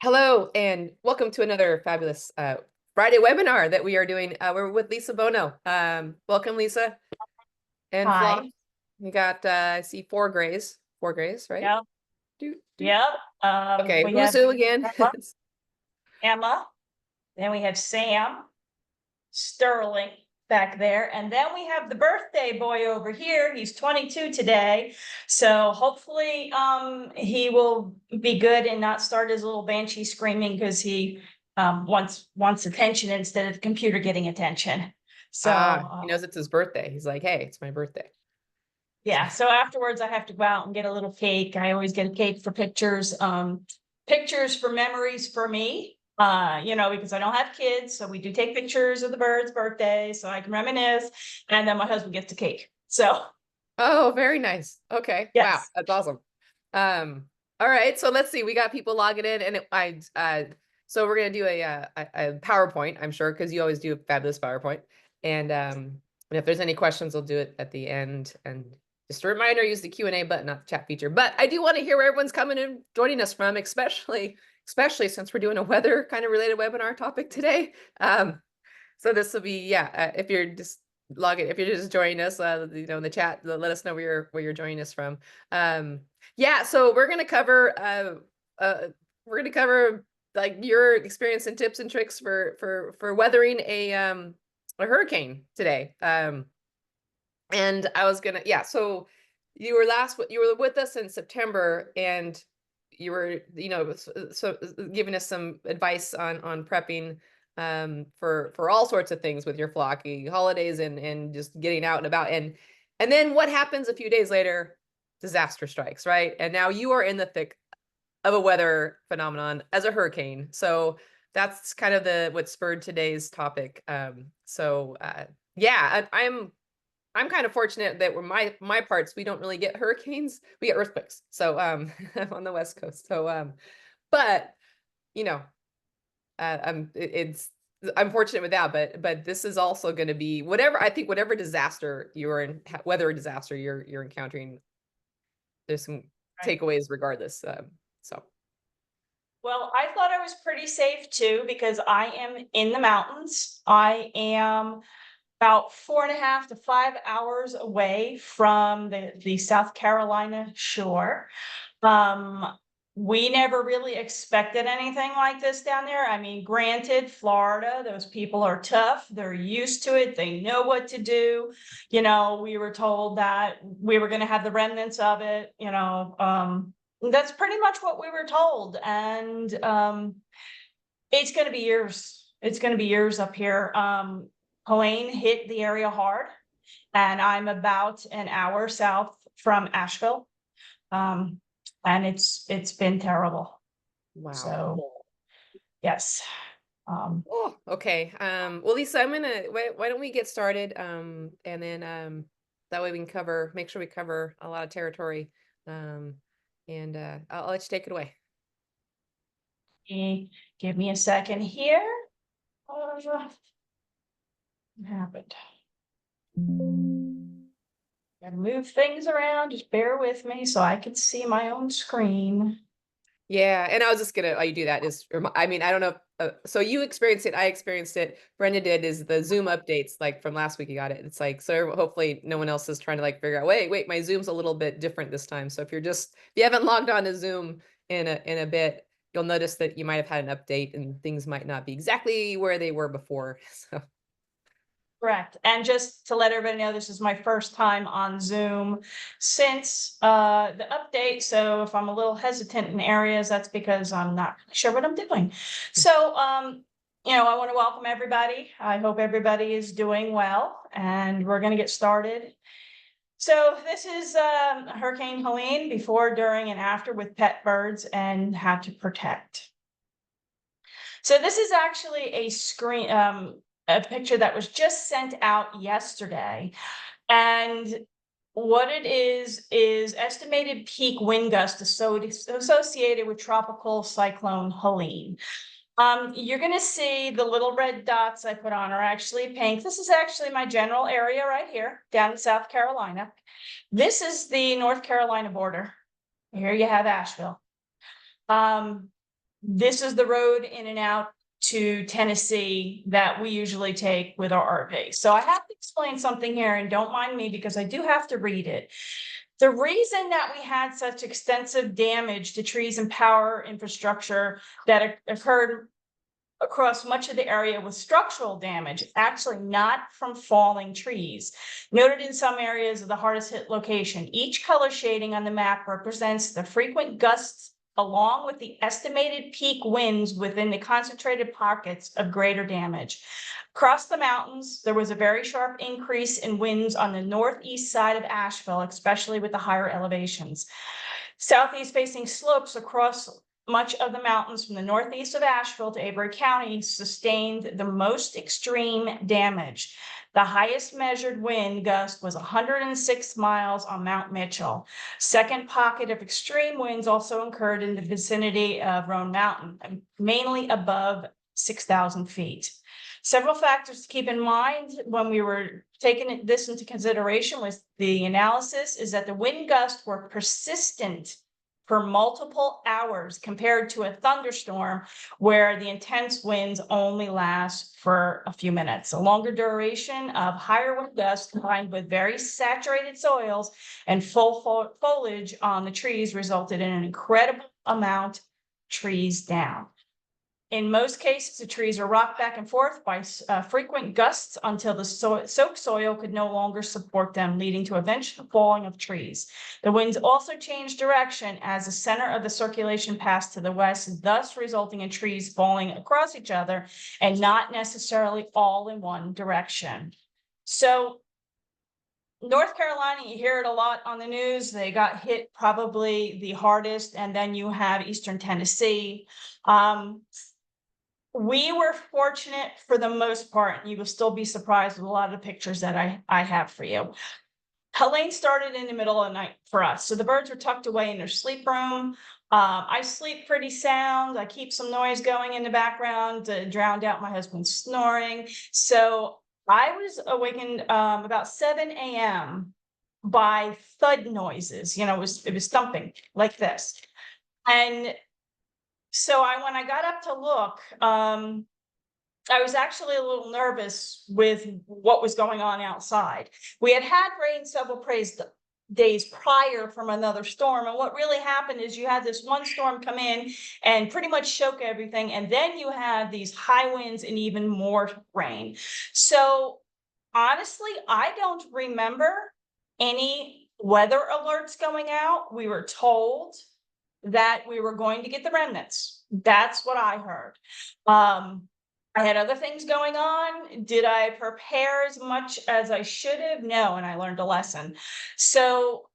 Hello, and welcome to another fabulous Friday webinar that we are doing. We're with Lisa Bono. Welcome, Lisa. And Flock. Hi. You got, I see four grays, right? Yep. Do, do. Yep. Okay, We who's have who again? Emma. Then we have Sam, Sterling back there. And then we have the birthday boy over here. He's 22 today. So hopefully he will be good and not start his little banshee screaming because he wants attention instead of the computer getting attention. So He knows it's his birthday. He's like, hey, it's my birthday. yeah, so afterwards I have to go out and get a little cake. I always get a cake for pictures, pictures for memories for me. Because I don't have kids, so we do take pictures of the birds' birthdays so I can reminisce, and then my husband gets a cake. So Oh, very nice. Okay. Wow, yes. that's awesome. All right, so let's see. We got people logging in, and so we're gonna do a PowerPoint, I'm sure, because you always do a fabulous PowerPoint. And if there's any questions, we'll do it at the end. And just a reminder, use the Q&A button, not the chat feature. But I do want to hear where everyone's coming and joining us from, especially since we're doing a weather kind of related webinar topic today. So this will be, if you're just if you're just joining us, in the chat, let us know where you're joining us from. So we're gonna cover like your experience and tips and tricks for weathering a hurricane today. And I was gonna, so you were with us in September, and you were, so giving us some advice on prepping for all sorts of things with your flocky holidays and just getting out and about. And then what happens a few days later? Disaster strikes, right? And now you are in the thick of a weather phenomenon as a hurricane. So that's kind of what spurred today's topic. I'm kind of fortunate that my parts, we don't really get hurricanes, we get earthquakes. So on the West Coast. So but you know, I'm fortunate with that, but this is also going to be whatever disaster you're in, weather disaster you're encountering, there's some Right. takeaways regardless. So Well, I thought I was pretty safe too because I am in the mountains. I am about 4.5 to 5 hours away from the South Carolina shore. Um, we never really expected anything like this down there. I mean, granted, Florida, those people are tough. They're used to it. They know what to do. We were told that we were going to have the remnants of it. That's pretty much what we were told. And it's going to be years. It's going to be years up here. Helene hit the area hard, and I'm about an hour south from Asheville. And it's been terrible. wow. So yes. Oh, okay. Well, Lisa, why don't we get started? And then that way we can make sure we cover a lot of territory. And I'll let you take it away. Give me a second here. What happened? Gotta move things around. Just bear with me so I can see my own screen. Yeah, and I was just gonna, you do that I mean, I don't know. So you experienced it, I experienced it, Brenda did, is the Zoom updates, like from last week you got it. It's like, so hopefully no one else is trying to like figure out, wait, my Zoom's a little bit different this time. So if you haven't logged on to Zoom in a bit, you'll notice that you might have had an update and things might not be exactly where they were before. So Correct. And just to let everybody know, this is my first time on Zoom since the update. So if I'm a little hesitant in areas, that's because I'm not sure what I'm doing. So, I want to welcome everybody. I hope everybody is doing well, and we're going to get started. So this is Hurricane Helene before, during, and after with pet birds and how to protect. So this is actually a picture that was just sent out yesterday. And what it is estimated peak wind gust associated with tropical cyclone Helene. You're going to see the little red dots I put on are actually pink. This is actually my general area right here down in South Carolina. This is the North Carolina border. Here you have Asheville. this is the road in and out to Tennessee that we usually take with our RV. So I have to explain something here, and don't mind me because I do have to read it. The reason that we had such extensive damage to trees and power infrastructure that occurred across much of the area with structural damage, actually not from falling trees. Noted in some areas of the hardest hit location, each color shading on the map represents the frequent gusts along with the estimated peak winds within the concentrated pockets of greater damage. Across the mountains, there was a very sharp increase in winds on the northeast side of Asheville, especially with the higher elevations. Southeast facing slopes across much of the mountains from the northeast of Asheville to Avery County sustained the most extreme damage. The highest measured wind gust was 106 miles on Mount Mitchell. Second pocket of extreme winds also occurred in the vicinity of Roan Mountain, mainly above 6,000 feet. Several factors to keep in mind when we were taking this into consideration was the analysis is that the wind gusts were persistent for multiple hours compared to a thunderstorm where the intense winds only last for a few minutes. A longer duration of higher wind gusts combined with very saturated soils and full foliage on the trees resulted in an incredible amount of trees down. In most cases, the trees are rocked back and forth by frequent gusts until the soaked soil could no longer support them, leading to eventual falling of trees. The winds also changed direction as the center of the circulation passed to the west, thus resulting in trees falling across each other and not necessarily all in one direction. So North Carolina, you hear it a lot on the news. They got hit probably the hardest, and then you have Eastern Tennessee. We were fortunate for the most part, and you will still be surprised with a lot of the pictures that I have for you. Helene started in the middle of the night for us. So the birds were tucked away in their sleep room. I sleep pretty sound. I keep some noise going in the background to drown out my husband's snoring. So I was awakened about 7 a.m. by thud noises. You know, it was thumping like this. And so when I got up to look, I was actually a little nervous with what was going on outside. We had rain several days prior from another storm. And what really happened is you had this one storm come in and pretty much choke everything. And then you had these high winds and even more rain. So honestly, I don't remember any weather alerts going out. We were told that we were going to get the remnants. That's what I heard. I had other things going on. Did I prepare as much as I should have? No, and I learned a lesson. So,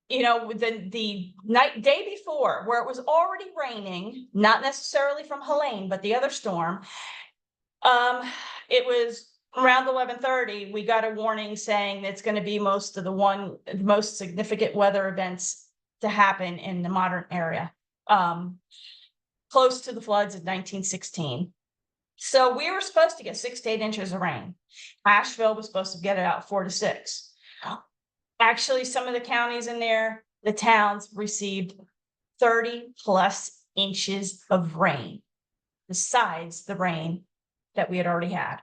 you know, the day before, where it was already raining, not necessarily from Helene, but the other storm, it was around 11:30. We got a warning saying it's going to be the most significant weather events to happen in the modern era, close to the floods of 1916. So we were supposed to get 6 to 8 inches of rain. Asheville was supposed to get about 4 to 6. Actually, some of the counties in there, the towns received 30 plus inches of rain, besides the rain that we had already had.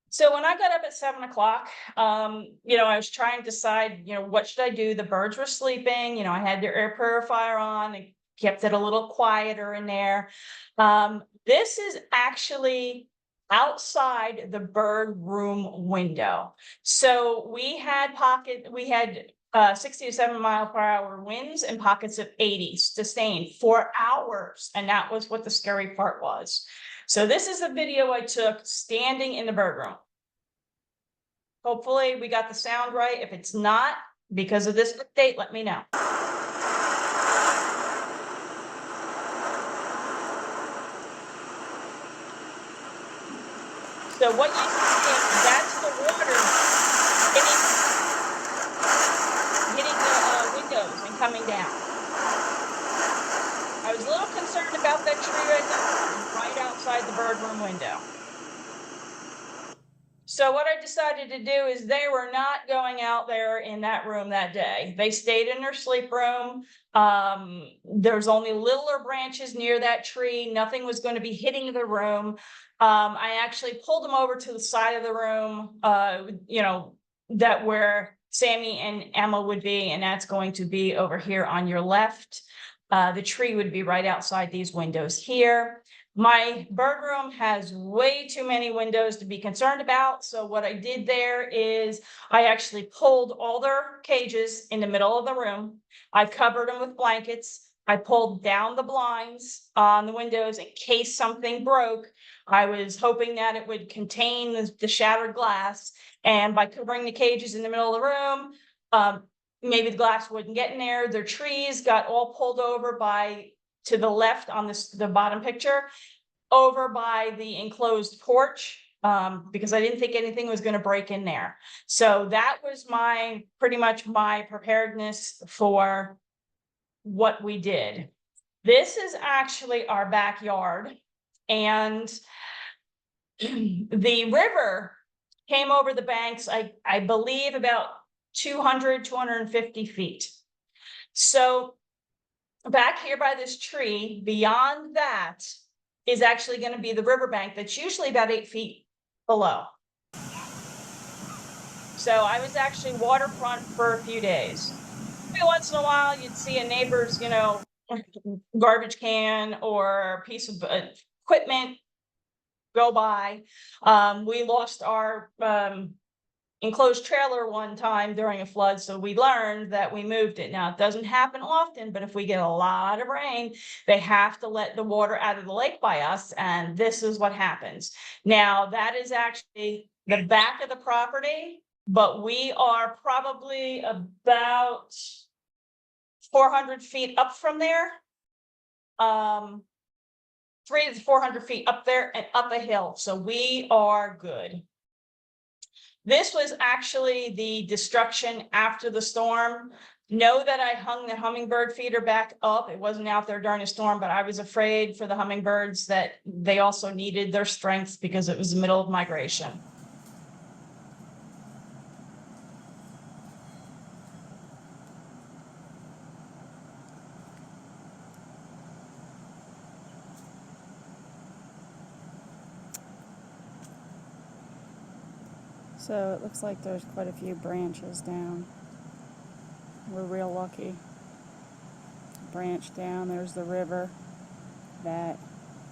So when I got up at 7 o'clock, you know, I was trying to decide, you know, what should I do? The birds were sleeping, you know, I had their air purifier on, and kept it a little quieter in there. This is actually outside the bird room window. So we had 60 to 7 mile per hour winds and pockets of 80 sustained for hours. And that was what the scary part was. So this is a video I took standing in the bird room. Hopefully we got the sound right. If it's not, because of this update, let me know. So what you see, that's the water hitting the windows and coming down. I was a little concerned about that tree right outside the bird room window. So what I decided to do is they were not going out there in that room that day. They stayed in their sleep room. There's only littler branches near that tree. Nothing was going to be hitting the room. I actually pulled them over to the side of the room, that where Sammy and Emma would be, and that's going to be over here on your left. The tree would be right outside these windows here. My bird room has way too many windows to be concerned about. So what I did there is I actually pulled all their cages in the middle of the room. I covered them with blankets. I pulled down the blinds on the windows in case something broke. I was hoping that it would contain the shattered glass. And by covering the cages in the middle of the room, maybe the glass wouldn't get in there. Their trees got all pulled over to the left on the bottom picture, over by the enclosed porch, because I didn't think anything was going to break in there. So that was pretty much my preparedness for what we did. This is actually our backyard, and the river came over the banks, I believe about 250 feet. So back here by this tree, beyond that is actually going to be the riverbank that's usually about 8 feet below. So I was actually waterfront for a few days. Every once in a while, you'd see a neighbor's, garbage can or a piece of equipment go by. We lost our enclosed trailer one time during a flood, so we learned that we moved it. Now, it doesn't happen often, but if we get a lot of rain, they have to let the water out of the lake by us, and this is what happens. Now, that is actually the back of the property, but we are probably about 400 feet up from there. 300 to 400 feet up there and up a hill, so we are good. This was actually the destruction after the storm. Know that I hung the hummingbird feeder back up. It wasn't out there during a storm, but I was afraid for the hummingbirds that they also needed their strength because it was the middle of migration. So it looks like there's quite a few branches down. We're real lucky. Branch down, there's the river that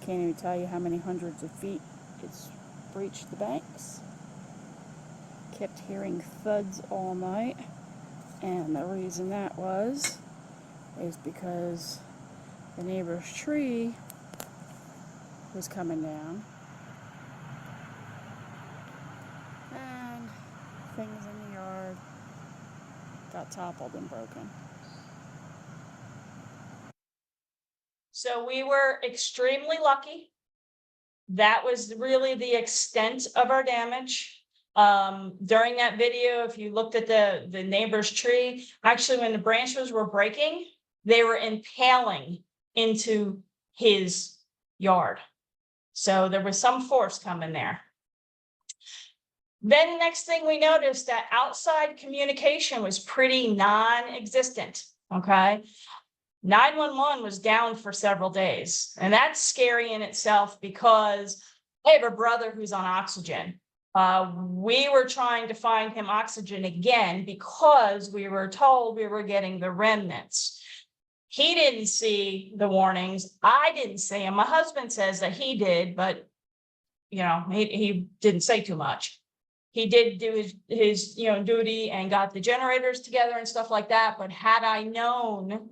can't even tell you how many hundreds of feet it's breached the banks. Kept hearing thuds all night, and the reason that is because the neighbor's tree was coming down. Things in the yard got toppled and broken. So we were extremely lucky. That was really the extent of our damage. During that video, if you looked at the neighbor's tree, actually when the branches were breaking, they were impaling into his yard. So there was some force coming there. Then next thing we noticed that outside communication was pretty non-existent, okay? 911 was down for several days, and that's scary in itself because I have a brother who's on oxygen. We were trying to find him oxygen again because we were told we were getting the remnants. He didn't see the warnings. I didn't see them. My husband says that he did, but he didn't say too much. He did do his duty and got the generators together and stuff like that. But had I known,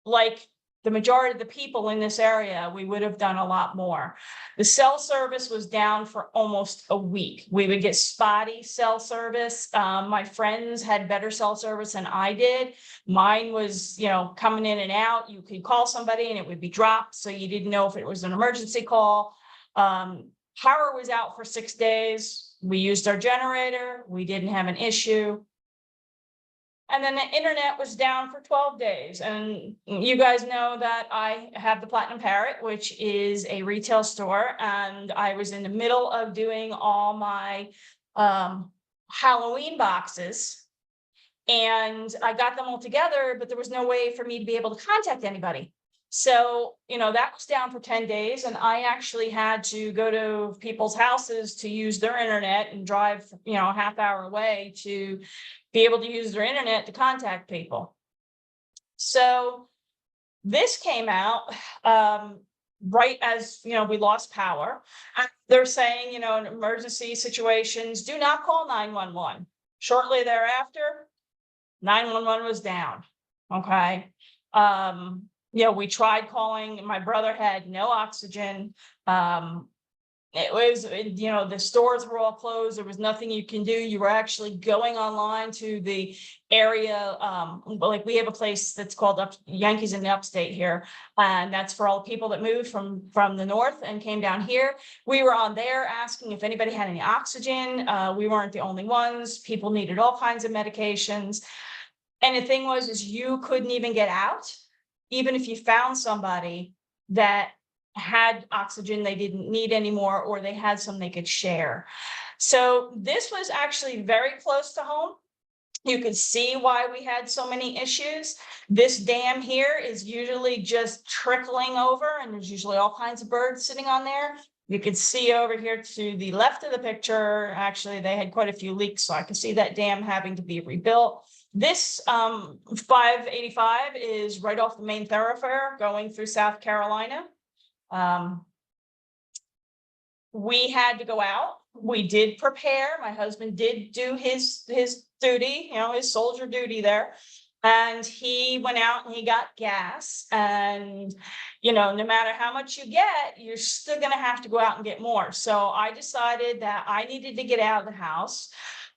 like the majority of the people in this area, we would have done a lot more. The cell service was down for almost a week. We would get spotty cell service. My friends had better cell service than I did. Mine was, coming in and out. You could call somebody and it would be dropped, so you didn't know if it was an emergency call. Power was out for 6 days. We used our generator. We didn't have an issue. And then the internet was down for 12 days. And you guys know that I have the Platinum Parrot, which is a retail store. And I was in the middle of doing all my Halloween boxes. And I got them all together, but there was no way for me to be able to contact anybody. So, that was down for 10 days. And I actually had to go to people's houses to use their internet and drive, a half hour away to be able to use their internet to contact people. So this came out right as, we lost power. They're saying, in emergency situations, do not call 911. Shortly thereafter, 911 was down. Okay. We tried calling, my brother had no oxygen. It was, the stores were all closed. There was nothing you can do. You were actually going online to the area. Like we have a place that's called Yankees in the Upstate here. And that's for all the people that moved from the north and came down here. We were on there asking if anybody had any oxygen. We weren't the only ones. People needed all kinds of medications. And the thing is you couldn't even get out, even if you found somebody that had oxygen they didn't need anymore, or they had some they could share. So this was actually very close to home. You could see why we had so many issues. This dam here is usually just trickling over, and there's usually all kinds of birds sitting on there. You can see over here to the left of the picture, actually, they had quite a few leaks, so I can see that dam having to be rebuilt. This 585 is right off the main thoroughfare going through South Carolina. We had to go out. We did prepare. My husband did do his duty, his soldier duty there. And he went out and he got gas. And, no matter how much you get, you're still going to have to go out and get more. So I decided that I needed to get out of the house.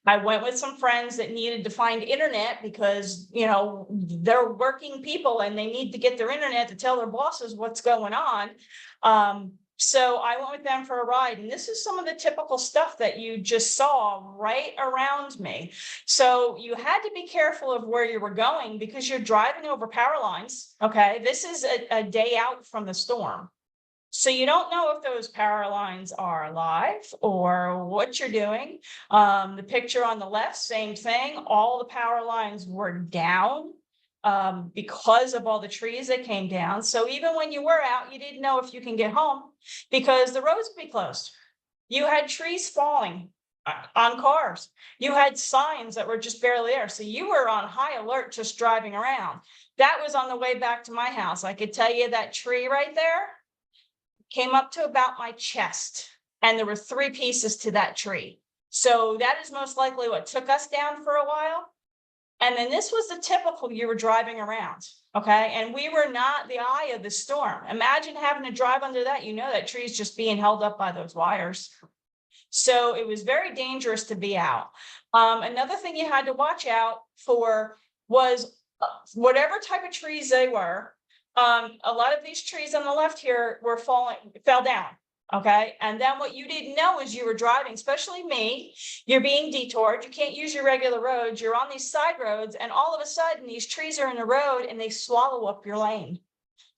I went with some friends that needed to find internet because, they're working people and they need to get their internet to tell their bosses what's going on. So I went with them for a ride, and this is some of the typical stuff that you just saw right around me. So you had to be careful of where you were going because you're driving over power lines. Okay. This is a day out from the storm. So you don't know if those power lines are alive or what you're doing. The picture on the left, same thing. All the power lines were down because of all the trees that came down. So even when you were out, you didn't know if you can get home because the roads would be closed. You had trees falling on cars. You had signs that were just barely there. So you were on high alert just driving around. That was on the way back to my house. I could tell you that tree right there came up to about my chest, and there were 3 pieces to that tree. So that is most likely what took us down for a while. And then this was the typical, you were driving around, okay? And we were not the eye of the storm. Imagine having to drive under that, that tree's just being held up by those wires. So it was very dangerous to be out. Another thing you had to watch out for was whatever type of trees they were. A lot of these trees on the left here fell down. Okay. And then what you didn't know is you were driving, especially me, you're being detoured. You can't use your regular roads. You're on these side roads, and all of a sudden these trees are in the road and they swallow up your lane.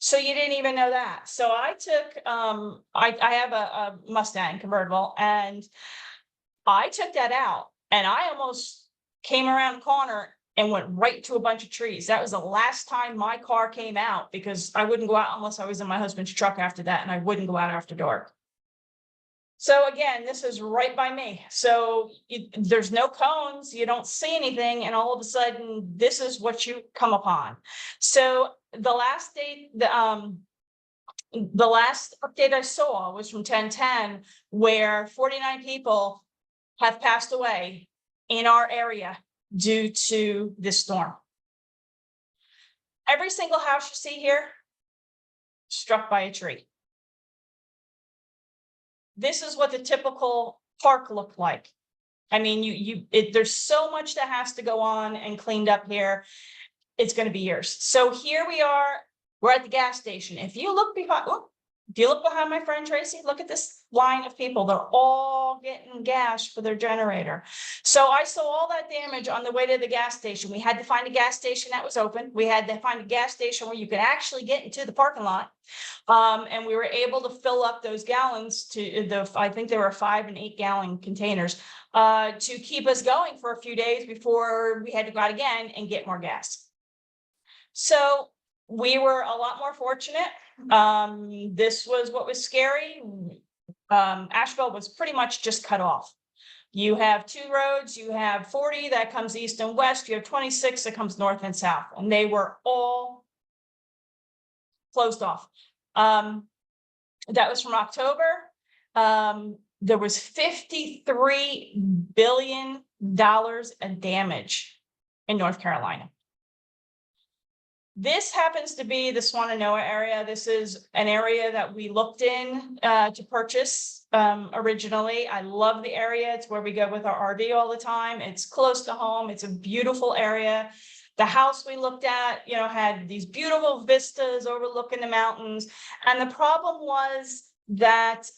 So you didn't even know that. So I took, I have a Mustang convertible, and I took that out, and I almost came around the corner and went right to a bunch of trees. That was the last time my car came out, because I wouldn't go out unless I was in my husband's truck after that, and I wouldn't go out after dark. So again, this is right by me. So there's no cones, you don't see anything, and all of a sudden, this is what you come upon. So the last update I saw was from 10/10, where 49 people have passed away in our area due to this storm. Every single house you see here, struck by a tree. This is what the typical park looked like. I mean, there's so much that has to go on and cleaned up here. It's going to be years. So here we are. We're at the gas station. If you look behind, If you look behind my friend Tracy, look at this line of people. They're all getting gas for their generator. So I saw all that damage on the way to the gas station. We had to find a gas station that was open. We had to find a gas station where you could actually get into the parking lot. And we were able to fill up those gallons to I think there were 5 and 8 gallon containers to keep us going for a few days before we had to go out again and get more gas. So we were a lot more fortunate. This was what was scary. Asheville was pretty much just cut off. You have 2 roads, you have 40 that comes east and west, you have 26 that comes north and south, and they were all closed off. That was from October. There was $53 billion in damage in North Carolina. This happens to be the Swannanoa area. This is an area that we looked in to purchase originally. I love the area. It's where we go with our RV all the time. It's close to home. It's a beautiful area. The house we looked at, you know, had these beautiful vistas overlooking the mountains. And the problem was that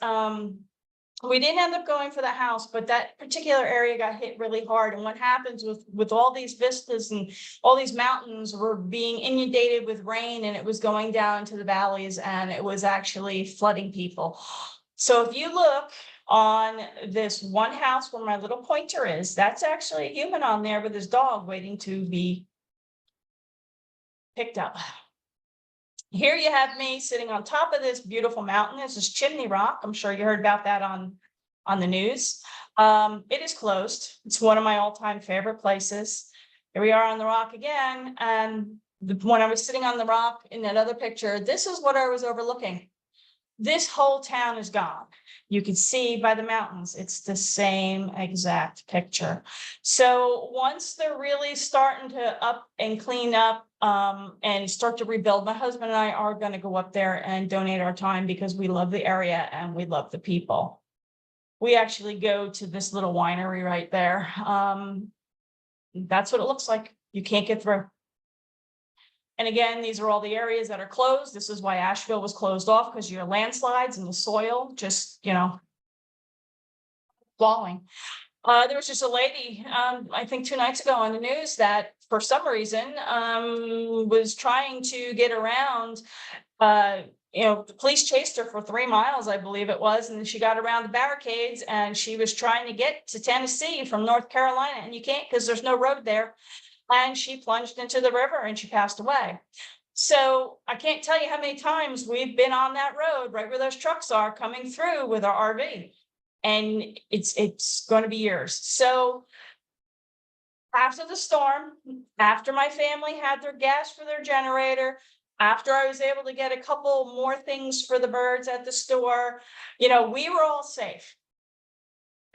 we didn't end up going for the house, but that particular area got hit really hard. And what happens with all these vistas and all these mountains were being inundated with rain, and it was going down into the valleys, and it was actually flooding people. So if you look on this one house where my little pointer is, that's actually a human on there with his dog waiting to be picked up. Here you have me sitting on top of this beautiful mountain. This is Chimney Rock. I'm sure you heard about that on the news. It is closed. It's one of my all-time favorite places. Here we are on the rock again. And when I was sitting on the rock in that other picture, this is what I was overlooking. This whole town is gone. You can see by the mountains, it's the same exact picture. So once they're really starting to up and clean up and start to rebuild, my husband and I are going to go up there and donate our time because we love the area and we love the people. We actually go to this little winery right there. That's what it looks like. You can't get through. And again, these are all the areas that are closed. This is why Asheville was closed off, because your landslides and the soil just, you know, falling. There was just a lady, I think 2 nights ago on the news that for some reason was trying to get around, you know, the police chased her for 3 miles, I believe it was, and she got around the barricades and she was trying to get to Tennessee from North Carolina, and you can't because there's no road there. And she plunged into the river and she passed away. So I can't tell you how many times we've been on that road right where those trucks are coming through with our RV, and it's going to be years. So after the storm, after my family had their gas for their generator, after I was able to get a couple more things for the birds at the store, you know, we were all safe.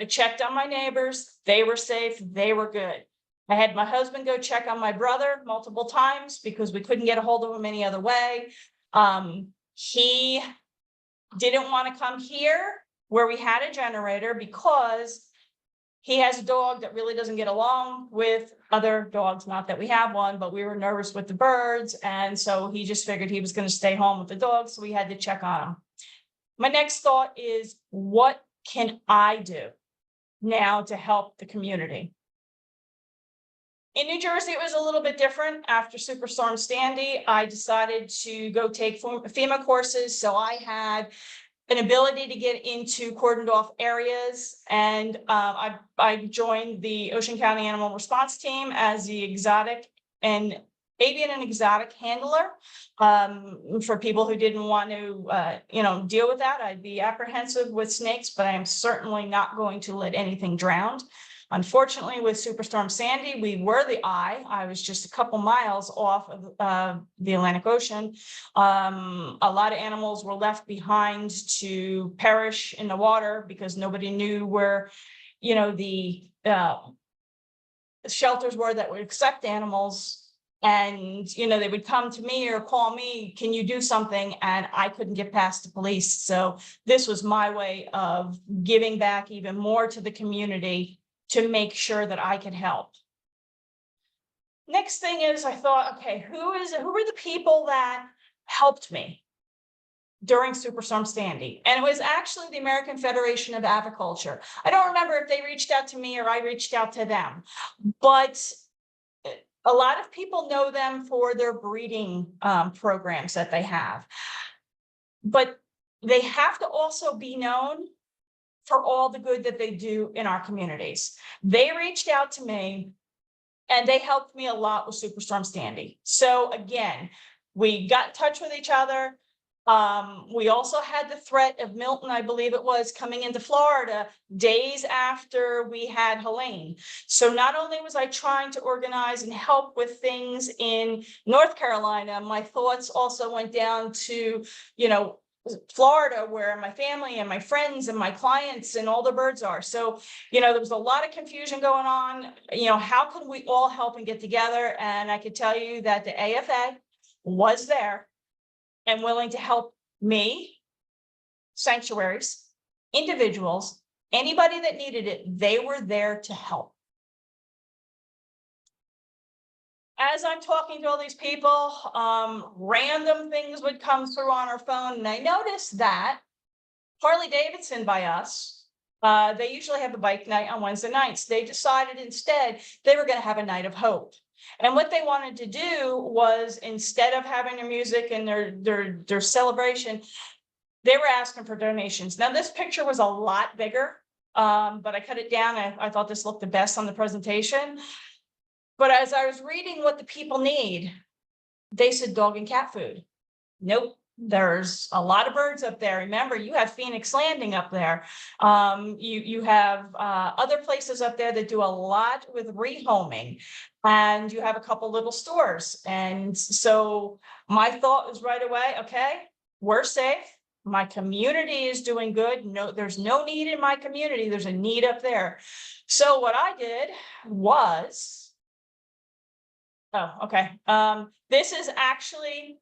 I checked on my neighbors. They were safe. They were good. I had my husband go check on my brother multiple times because we couldn't get a hold of him any other way. He didn't want to come here where we had a generator because he has a dog that really doesn't get along with other dogs. Not that we have one, but we were nervous with the birds. And so he just figured he was going to stay home with the dog. So we had to check on him. My next thought is, what can I do now to help the community? In New Jersey, it was a little bit different. After Superstorm Sandy, I decided to go take FEMA courses. So I had an ability to get into cordoned off areas. And I joined the Ocean County Animal Response Team as the avian and exotic handler. For people who didn't want to, you know, deal with that, I'd be apprehensive with snakes, but I am certainly not going to let anything drown. Unfortunately, with Superstorm Sandy, we were the eye. I was just a couple miles off of the Atlantic Ocean. A lot of animals were left behind to perish in the water because nobody knew where, you know, the shelters were that would accept animals. And, you know, they would come to me or call me, can you do something? And I couldn't get past the police. So this was my way of giving back even more to the community to make sure that I could help. Next thing is, I thought, okay, who are the people that helped me? during Superstorm Sandy. And it was actually the American Federation of Aviculture. I don't remember if they reached out to me or I reached out to them, but a lot of people know them for their breeding programs that they have. But they have to also be known for all the good that they do in our communities. They reached out to me and they helped me a lot with Superstorm Sandy. So again, we got in touch with each other. We also had the threat of Milton, I believe it was, coming into Florida days after we had Helene. So not only was I trying to organize and help with things in North Carolina, my thoughts also went down to, you know, Florida, where my family and my friends and my clients and all the birds are. So, you know, there was a lot of confusion going on. You know, how could we all help and get together? And I could tell you that the AFA was there and willing to help me, sanctuaries, individuals, anybody that needed it, they were there to help. As I'm talking to all these people, random things would come through on our phone, and I noticed that Harley Davidson by us, they usually have a bike night on Wednesday nights. They decided instead they were going to have a night of hope. And what they wanted to do was, instead of having their music and their celebration, they were asking for donations. Now, this picture was a lot bigger, but I cut it down. I thought this looked the best on the presentation. But as I was reading what the people need, they said dog and cat food. Nope. There's a lot of birds up there. Remember, you have Phoenix Landing up there. You have other places up there that do a lot with rehoming, and you have a couple little stores. And so my thought was right away, okay, we're safe. My community is doing good. No, there's no need in my community. There's a need up there. So what I did was, oh, okay. This is actually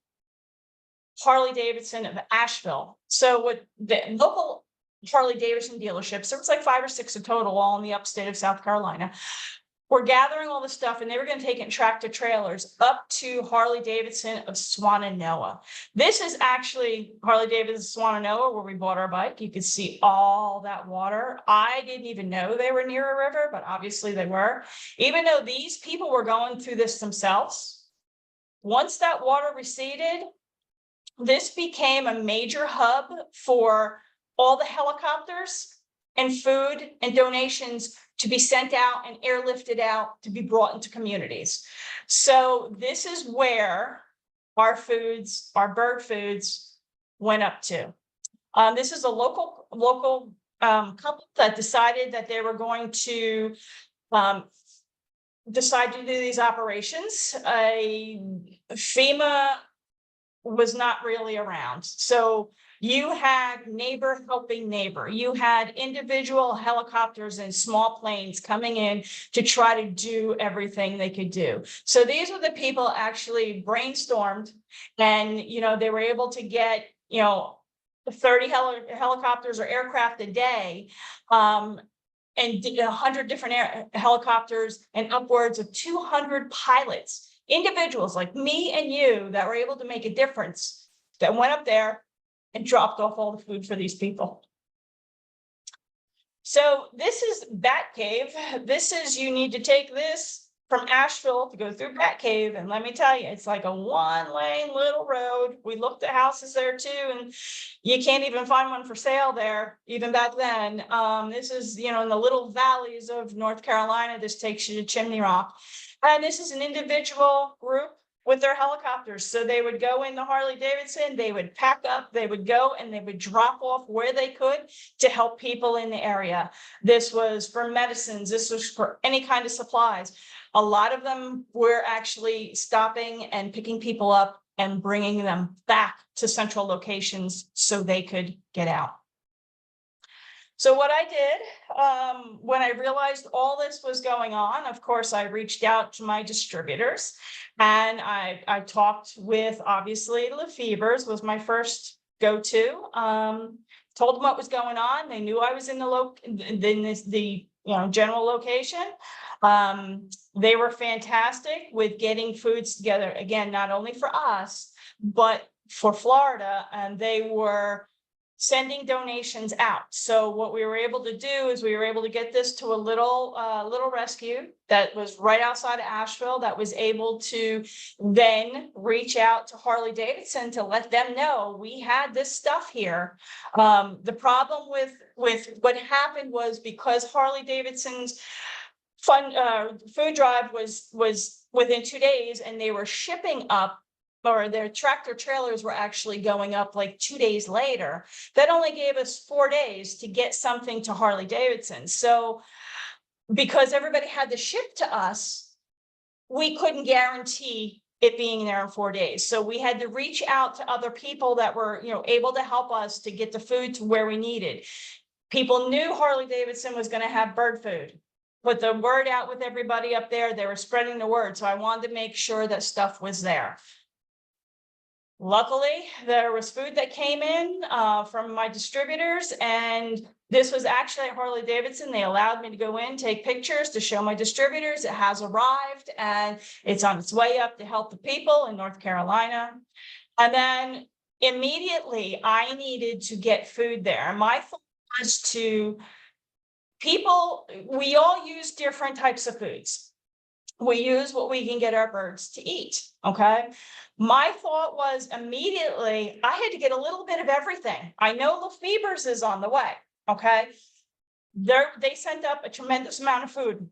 Harley Davidson of Asheville. So what the local Harley Davidson dealerships, there was like 5 or 6 in total, all in the upstate of South Carolina, were gathering all the stuff, and they were going to take it in tractor trailers up to Harley Davidson of Swannanoa. This is actually Harley Davidson Swannanoa, where we bought our bike. You could see all that water. I didn't even know they were near a river, but obviously they were. Even though these people were going through this themselves, once that water receded, this became a major hub for all the helicopters and food and donations to be sent out and airlifted out to be brought into communities. So this is where our foods, our bird foods, went up to. This is a local couple that decided that they were going to decide to do these operations. FEMA was not really around. So you had neighbor helping neighbor. You had individual helicopters and small planes coming in to try to do everything they could do. So these were the people actually brainstormed, and, you know, they were able to get, you know, 30 helicopters or aircraft a day, and 100 different helicopters and upwards of 200 pilots, individuals like me and you that were able to make a difference, that went up there and dropped off all the food for these people. So this is Bat Cave. This is, you need to take this from Asheville to go through Bat Cave. And let me tell you, it's like a 1-lane little road. We looked at houses there too, and you can't even find one for sale there, even back then. This is, you know, in the little valleys of North Carolina. This takes you to Chimney Rock. And this is an individual group with their helicopters. So they would go in the Harley Davidson, they would pack up, they would go and they would drop off where they could to help people in the area. This was for medicines, this was for any kind of supplies. A lot of them were actually stopping and picking people up and bringing them back to central locations so they could get out. So what I did, when I realized all this was going on, of course, I reached out to my distributors, and I talked with, obviously, Lafeber's was my first go-to. Told them what was going on. They knew I was in the general location. They were fantastic with getting foods together. Again, not only for us, but for Florida, and they were sending donations out. So what we were able to do is we were able to get this to a little rescue that was right outside of Asheville, that was able to then reach out to Harley Davidson to let them know we had this stuff here. The problem with what happened was, because Harley Davidson's food drive was within 2 days, and they were shipping up, or their tractor trailers were actually going up like 2 days later. That only gave us 4 days to get something to Harley Davidson. So because everybody had to ship to us, we couldn't guarantee it being there in 4 days. So we had to reach out to other people that were, able to help us to get the food to where we needed. People knew Harley Davidson was going to have bird food. Put the word out with everybody up there. They were spreading the word. So I wanted to make sure that stuff was there. Luckily, there was food that came in from my distributors, and this was actually at Harley Davidson. They allowed me to go in, take pictures to show my distributors. It has arrived, and it's on its way up to help the people in North Carolina. And then immediately I needed to get food there. My thought was to people, we all use different types of foods. We use what we can get our birds to eat, okay? My thought was immediately, I had to get a little bit of everything. I know Lafeber's is on the way, okay? They sent up a tremendous amount of food.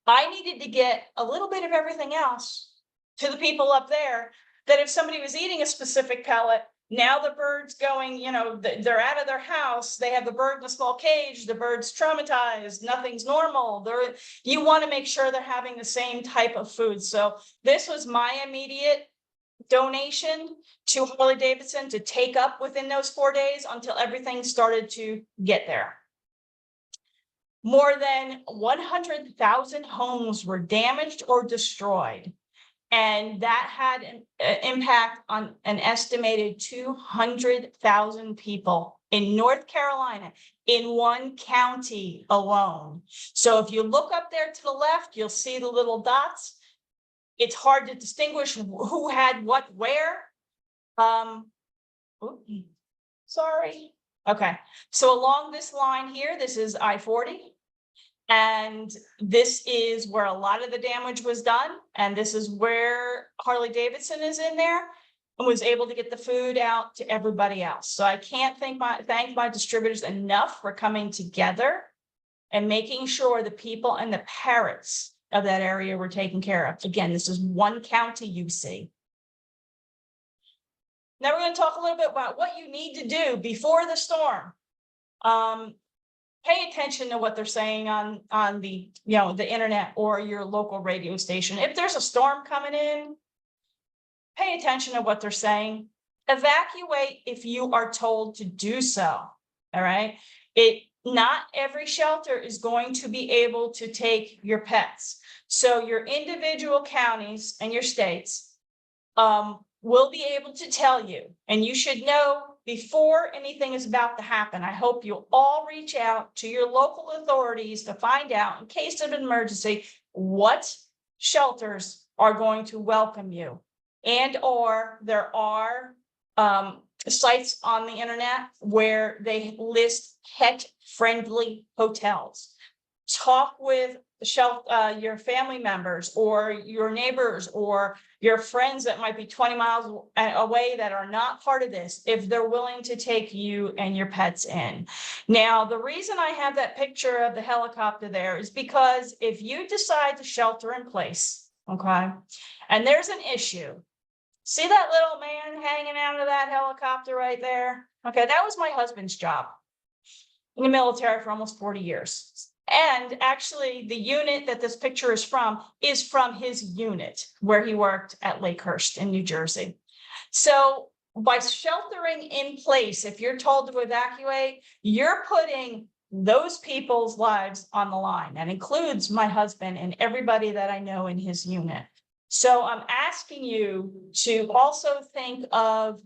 I needed to get a little bit of everything else to the people up there, that if somebody was eating a specific pellet, now the bird's going, they're out of their house, they have the bird in a small cage, the bird's traumatized, nothing's normal. You want to make sure they're having the same type of food. So this was my immediate donation to Harley Davidson to take up within those 4 days until everything started to get there. More than 100,000 homes were damaged or destroyed. And that had an impact on an estimated 200,000 people in North Carolina, in one county alone. So if you look up there to the left, you'll see the little dots. It's hard to distinguish who had what where. Sorry. Okay. So along this line here, this is I-40. And this is where a lot of the damage was done. And this is where Harley Davidson is in there and was able to get the food out to everybody else. So I can't thank my distributors enough for coming together and making sure the people and the parrots of that area were taken care of. Again, this is one county you see. Now we're going to talk a little bit about what you need to do before the storm. Pay attention to what they're saying on the, the internet or your local radio station. If there's a storm coming in, pay attention to what they're saying. Evacuate if you are told to do so. All right. Not every shelter is going to be able to take your pets. So your individual counties and your states will be able to tell you, and you should know before anything is about to happen. I hope you'll all reach out to your local authorities to find out, in case of an emergency, what shelters are going to welcome you. And or there are sites on the internet where they list pet-friendly hotels. Talk with your family members or your neighbors or your friends that might be 20 miles away that are not part of this, if they're willing to take you and your pets in. Now, the reason I have that picture of the helicopter there is because if you decide to shelter in place, okay, and there's an issue, see that little man hanging out of that helicopter right there? Okay, that was my husband's job in the military for almost 40 years. And actually, the unit that this picture is from his unit where he worked at Lakehurst in New Jersey. So by sheltering in place, if you're told to evacuate, you're putting those people's lives on the line. That includes my husband and everybody that I know in his unit. So I'm asking you to also think of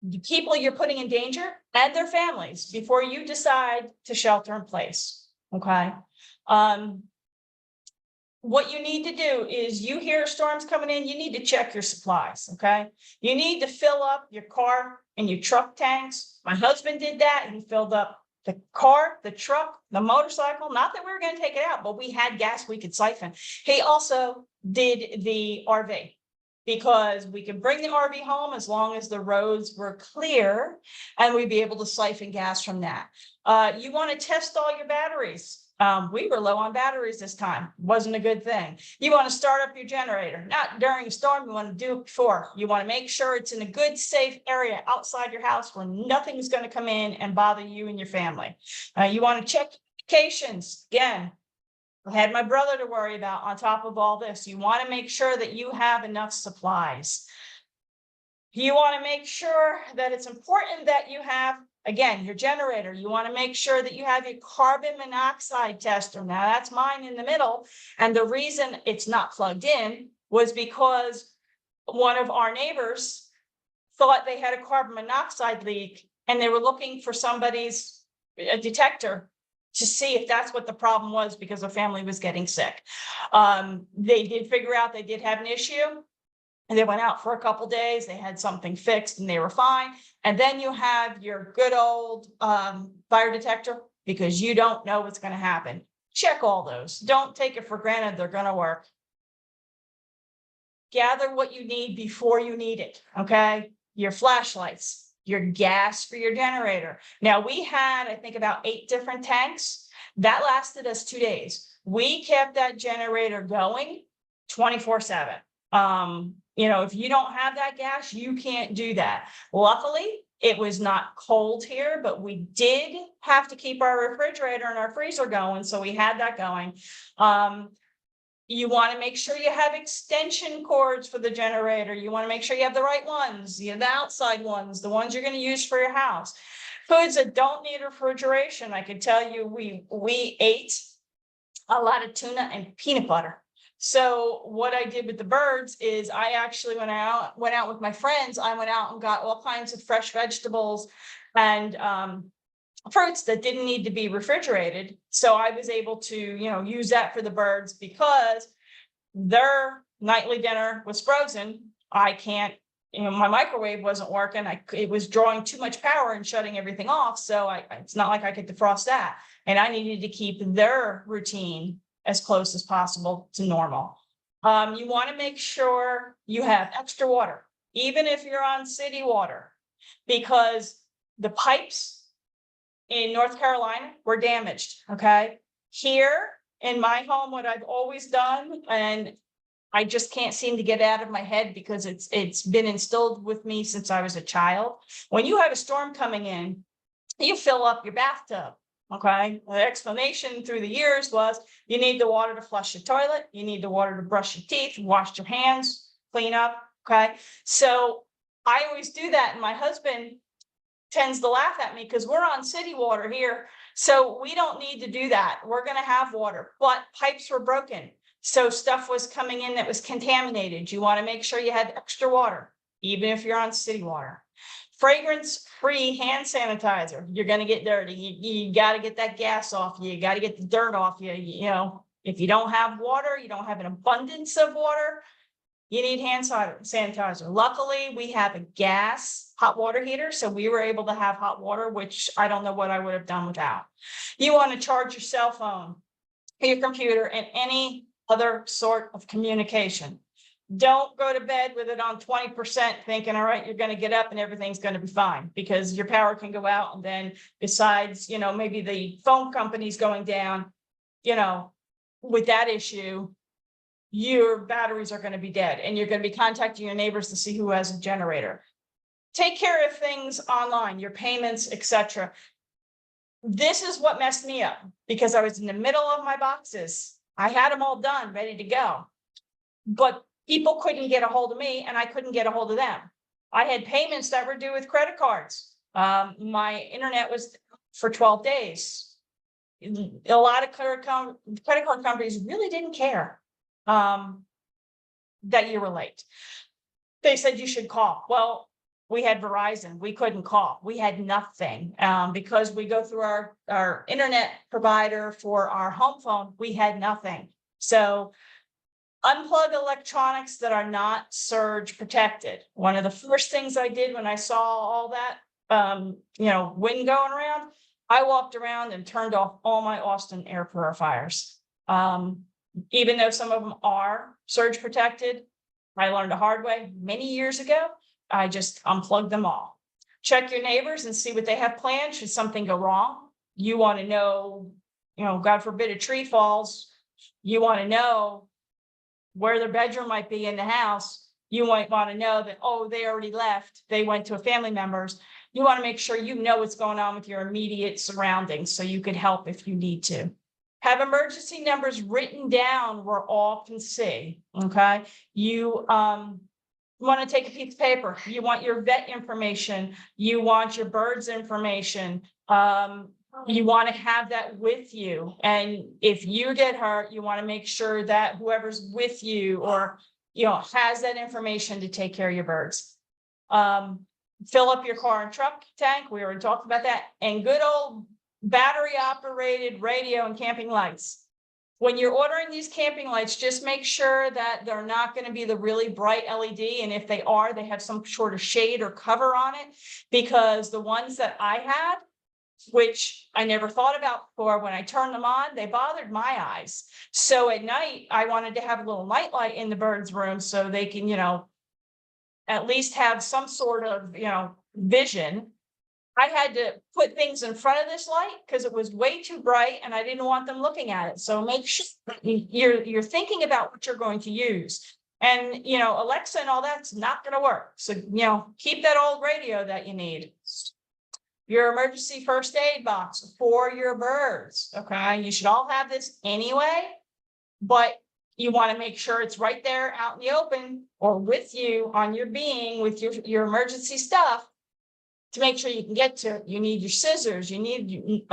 the people you're putting in danger and their families before you decide to shelter in place. Okay. what you need to do is you hear storms coming in, you need to check your supplies, okay? You need to fill up your car and your truck tanks. My husband did that. He filled up the car, the truck, the motorcycle. Not that we were going to take it out, but we had gas we could siphon. He also did the RV because we could bring the RV home as long as the roads were clear and we'd be able to siphon gas from that. You want to test all your batteries. We were low on batteries this time. Wasn't a good thing. You want to start up your generator, not during a storm. You want to do it before. You want to make sure it's in a good, safe area outside your house where nothing's going to come in and bother you and your family. You want to check notifications. Again, I had my brother to worry about on top of all this. You want to make sure that you have enough supplies. You want to make sure that it's important that you have, again, your generator. You want to make sure that you have your carbon monoxide tester. Now that's mine in the middle. And the reason it's not plugged in was because one of our neighbors thought they had a carbon monoxide leak and they were looking for somebody's detector to see if that's what the problem was because the family was getting sick. They did figure out they did have an issue. And they went out for a couple days, they had something fixed and they were fine. And then you have your good old fire detector because you don't know what's going to happen. Check all those. Don't take it for granted they're going to work. Gather what you need before you need it, okay? Your flashlights, your gas for your generator. Now we had, I think, about 8 different tanks. That lasted us 2 days. We kept that generator going 24/7. You know, if you don't have that gas, you can't do that. Luckily, it was not cold here, but we did have to keep our refrigerator and our freezer going. So we had that going. You want to make sure you have extension cords for the generator. You want to make sure you have the right ones, you know, the outside ones, the ones you're going to use for your house. Foods that don't need refrigeration. I can tell you, we ate a lot of tuna and peanut butter. So what I did with the birds is I actually went out with my friends. I went out and got all kinds of fresh vegetables and fruits that didn't need to be refrigerated. So I was able to, you know, use that for the birds because their nightly dinner was frozen. I can't, you know, my microwave wasn't working. It was drawing too much power and shutting everything off. So it's not like I could defrost that. And I needed to keep their routine as close as possible to normal. You want to make sure you have extra water, even if you're on city water, because the pipes in North Carolina were damaged, okay? Here in my home, what I've always done, and I just can't seem to get out of my head because it's been instilled with me since I was a child. When you have a storm coming in, you fill up your bathtub. Okay, the explanation through the years was you need the water to flush your toilet, you need the water to brush your teeth, wash your hands, clean up. Okay, so I always do that, and my husband tends to laugh at me because we're on city water here, so we don't need to do that. We're going to have water, but pipes were broken, so stuff was coming in that was contaminated. You want to make sure you had extra water, even if you're on city water. Fragrance-free hand sanitizer. You're going to get dirty. You got to get that gas off you. You got to get the dirt off you. You know, if you don't have water, you don't have an abundance of water, you need hand sanitizer. Luckily, we have a gas hot water heater, so we were able to have hot water, which I don't know what I would have done without. You want to charge your cell phone, your computer, and any other sort of communication. Don't go to bed with it on 20% thinking, all right, you're going to get up and everything's going to be fine, because your power can go out. And then besides, you know, maybe the phone company's going down, you know, with that issue, your batteries are going to be dead and you're going to be contacting your neighbors to see who has a generator. Take care of things online, your payments, etc. This is what messed me up because I was in the middle of my boxes. I had them all done, ready to go, but people couldn't get a hold of me and I couldn't get a hold of them. I had payments that were due with credit cards. My internet was for 12 days. A lot of credit card companies really didn't care that you were late. They said you should call. Well, we had Verizon. We couldn't call. We had nothing because we go through our internet provider for our home phone. We had nothing. So unplug electronics that are not surge protected. One of the first things I did when I saw all that, wind going around, I walked around and turned off all my Austin air purifiers. Even though some of them are surge protected, I learned the hard way many years ago. I just unplugged them all. Check your neighbors and see what they have planned should something go wrong. You want to know, God forbid a tree falls, you want to know where their bedroom might be in the house. You might want to know that, oh, they already left. They went to a family member's. You want to make sure you know what's going on with your immediate surroundings so you could help if you need to. Have emergency numbers written down where all can see, okay? You want to take a piece of paper. You want your vet information. You want your birds information. You want to have that with you. And if you get hurt, you want to make sure that whoever's with you or, has that information to take care of your birds. Fill up your car and truck tank. We already talked about that. And good old battery operated radio and camping lights. When you're ordering these camping lights, just make sure that they're not going to be the really bright LED. And if they are, they have some sort of shade or cover on it, because the ones that I had, which I never thought about before, when I turned them on, they bothered my eyes. So at night, I wanted to have a little night light in the birds' room so they can, at least have some sort of, vision. I had to put things in front of this light because it was way too bright and I didn't want them looking at it. So make sure you're thinking about what you're going to use. And, Alexa and all that's not going to work. So, keep that old radio that you need. Your emergency first aid box for your birds. Okay. You should all have this anyway, but you want to make sure it's right there out in the open or with you on your being with your emergency stuff to make sure you can get to it. You need your scissors, you need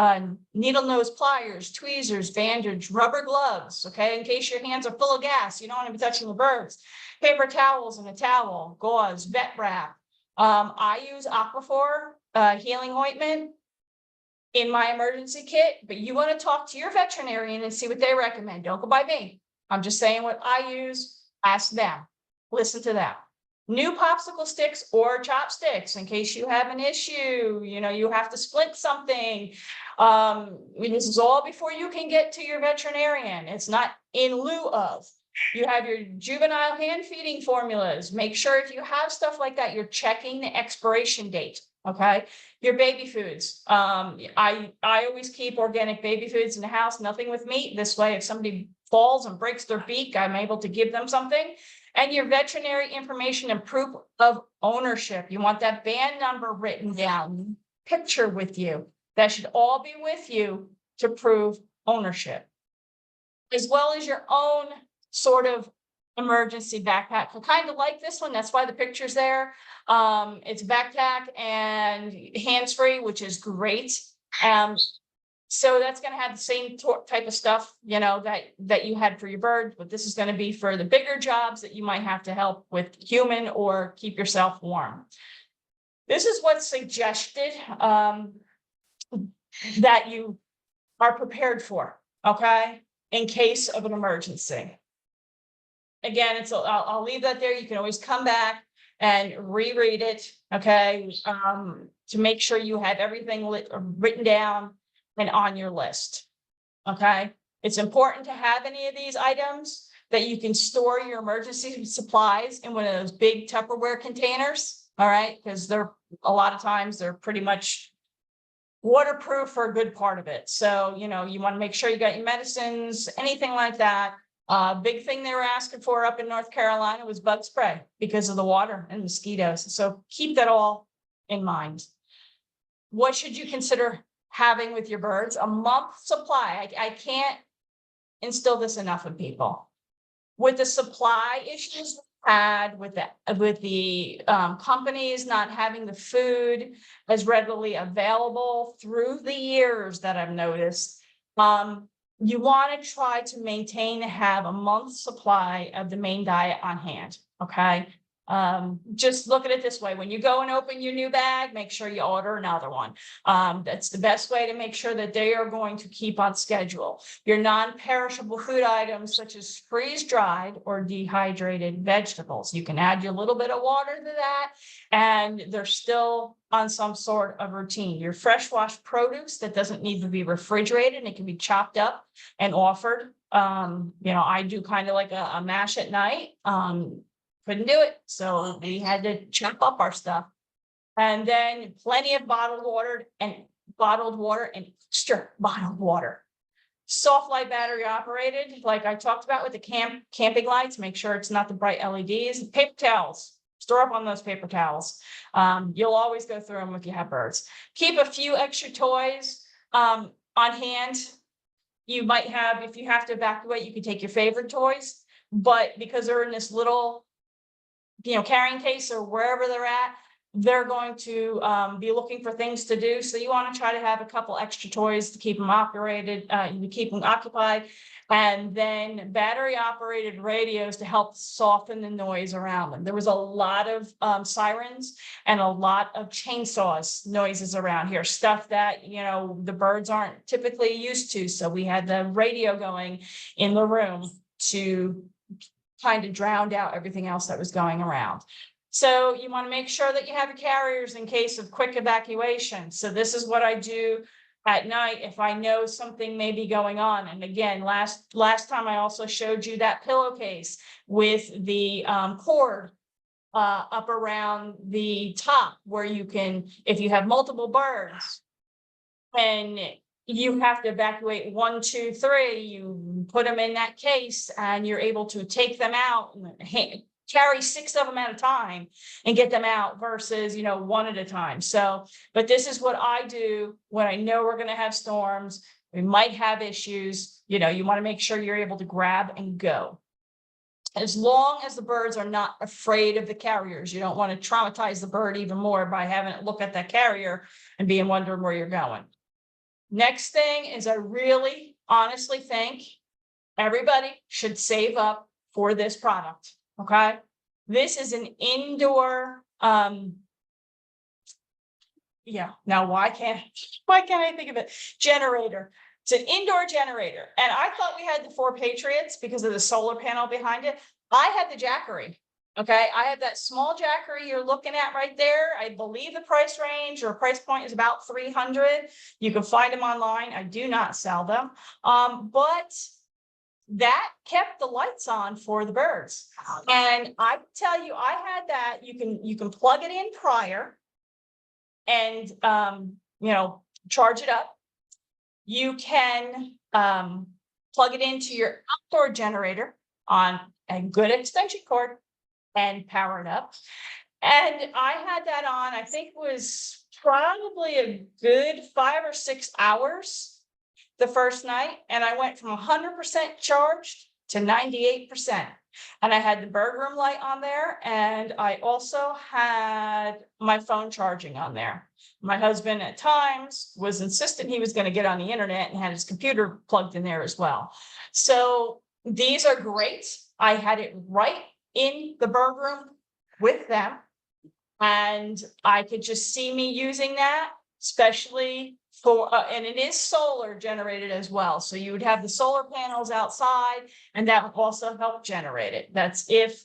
needle nose pliers, tweezers, bandage, rubber gloves, okay, in case your hands are full of gas, you don't want to be touching the birds, paper towels and a towel, gauze, vet wrap. I use Aquaphor healing ointment in my emergency kit, but you want to talk to your veterinarian and see what they recommend. Don't go by me. I'm just saying what I use. Ask them. Listen to them. New popsicle sticks or chopsticks in case you have an issue, you have to split something. This is all before you can get to your veterinarian. It's not in lieu of. You have your juvenile hand feeding formulas. Make sure if you have stuff like that, you're checking the expiration date. Okay. Your baby foods. I always keep organic baby foods in the house, nothing with meat. This way, if somebody falls and breaks their beak, I'm able to give them something. And your veterinary information and proof of ownership. You want that band number written down, picture with you. That should all be with you to prove ownership. As well as your own sort of emergency backpack. I kind of like this one. That's why the picture's there. It's a backpack and hands-free, which is great. So that's going to have the same type of stuff, that you had for your birds, but this is going to be for the bigger jobs that you might have to help with human or keep yourself warm. This is what's suggested that you are prepared for, okay, in case of an emergency. Again, I'll leave that there. You can always come back and reread it, okay, to make sure you have everything written down and on your list. Okay. It's important to have any of these items that you can store your emergency supplies in one of those big Tupperware containers. All right. Because a lot of times they're pretty much waterproof for a good part of it. So, you want to make sure you got your medicines, anything like that. Big thing they were asking for up in North Carolina was bug spray because of the water and mosquitoes. So keep that all in mind. What should you consider having with your birds? A month supply. I can't instill this enough in people. With the supply issues we had with the companies not having the food as readily available through the years that I've noticed, you want to try to have a month's supply of the main diet on hand. Okay. Just look at it this way. When you go and open your new bag, make sure you order another one. That's the best way to make sure that they are going to keep on schedule. Your non-perishable food items, such as freeze-dried or dehydrated vegetables, you can add your little bit of water to that, and they're still on some sort of routine. Your fresh washed produce that doesn't need to be refrigerated, and it can be chopped up and offered. I do kind of like a mash at night. Couldn't do it, so we had to chop up our stuff. And then plenty of bottled water and extra bottled water. Soft light battery operated, like I talked about with the camping lights. Make sure it's not the bright LEDs. Paper towels, store up on those paper towels. You'll always go through them if you have birds. Keep a few extra toys on hand. You might have, if you have to evacuate, you can take your favorite toys, but because they're in this little carrying case or wherever they're at, they're going to be looking for things to do. So you want to try to have a couple extra toys to keep them operated, keep them occupied, and then battery operated radios to help soften the noise around them. There was a lot of sirens and a lot of chainsaws noises around here, stuff that the birds aren't typically used to. So we had the radio going in the room to kind of drowned out everything else that was going around. So you want to make sure that you have your carriers in case of quick evacuation. So this is what I do at night if I know something may be going on. And again, last time I also showed you that pillowcase with the cord up around the top, where you can, if you have multiple birds and you have to evacuate 1, 2, 3, you put them in that case and you're able to take them out and carry 6 of them at a time and get them out versus, 1 at a time. So, but this is what I do when I know we're going to have storms. We might have issues, you want to make sure you're able to grab and go. As long as the birds are not afraid of the carriers, you don't want to traumatize the bird even more by having it look at that carrier and being wondering where you're going. Next thing is I really honestly think everybody should save up for this product. Okay. This is an indoor, now why can't I think of it? Generator. It's an indoor generator. And I thought we had the 4 Patriots because of the solar panel behind it. I had the Jackery. Okay, I have that small Jackery you're looking at right there. I believe the price range or price point is about $300. You can find them online. I do not sell them. But that kept the lights on for the birds. And I tell you, I had that. You can plug it in prior and charge it up. You can plug it into your outdoor generator on a good extension cord and power it up. And I had that on, I think it was probably a good 5 or 6 hours the first night. And I went from 100% charged to 98%. And I had the bird room light on there. And I also had my phone charging on there. My husband at times was insistent he was going to get on the internet and had his computer plugged in there as well. So these are great. I had it right in the bird room with them. And I could just see me using that, especially for, and it is solar generated as well. So you would have the solar panels outside and that would also help generate it. That's if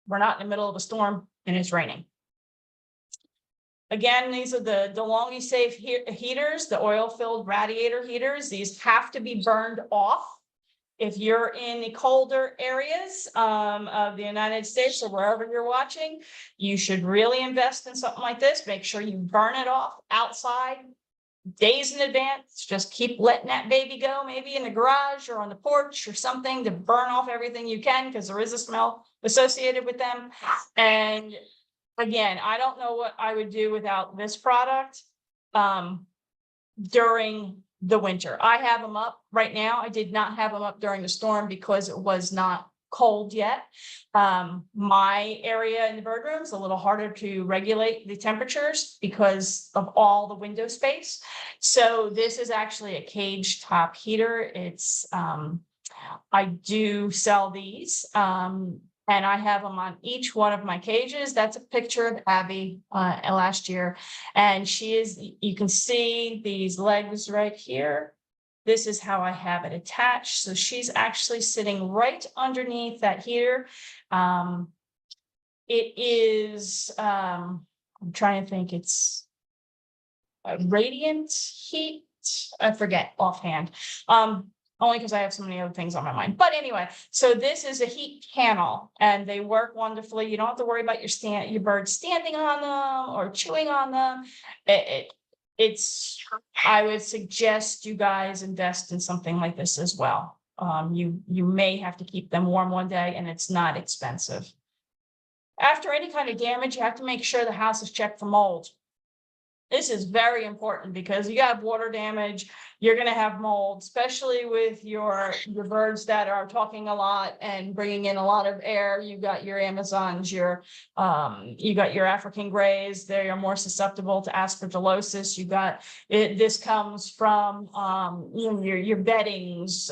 we're not in the middle of a storm and it's raining. Again, these are the DeLonghi Safe heaters, the oil-filled radiator heaters. These have to be burned off. If you're in the colder areas of the United States or wherever you're watching, you should really invest in something like this. Make sure you burn it off outside days in advance. Just keep letting that baby go, maybe in the garage or on the porch or something, to burn off everything you can, because there is a smell associated with them. And again, I don't know what I would do without this product during the winter. I have them up right now. I did not have them up during the storm because it was not cold yet. My area in the bird room is a little harder to regulate the temperatures because of all the window space. So this is actually a cage top heater. It's I do sell these. And and I have them on each one of my cages. That's a picture of Abby last year. And you can see these legs right here. This is how I have it attached. So she's actually sitting right underneath that heater. It is, I'm trying to think, it's a radiant heat. I forget offhand. Only because I have so many other things on my mind. But anyway, so this is a heat panel and they work wonderfully. You don't have to worry about your birds standing on them or chewing on them. I would suggest you guys invest in something like this as well. You may have to keep them warm one day and it's not expensive. After any kind of damage, you have to make sure the house is checked for mold. This is very important because you got water damage, you're going to have mold, especially with your birds that are talking a lot and bringing in a lot of air. You got your Amazons, you got your African grays. They are more susceptible to aspergillosis. You got it. This comes from your beddings,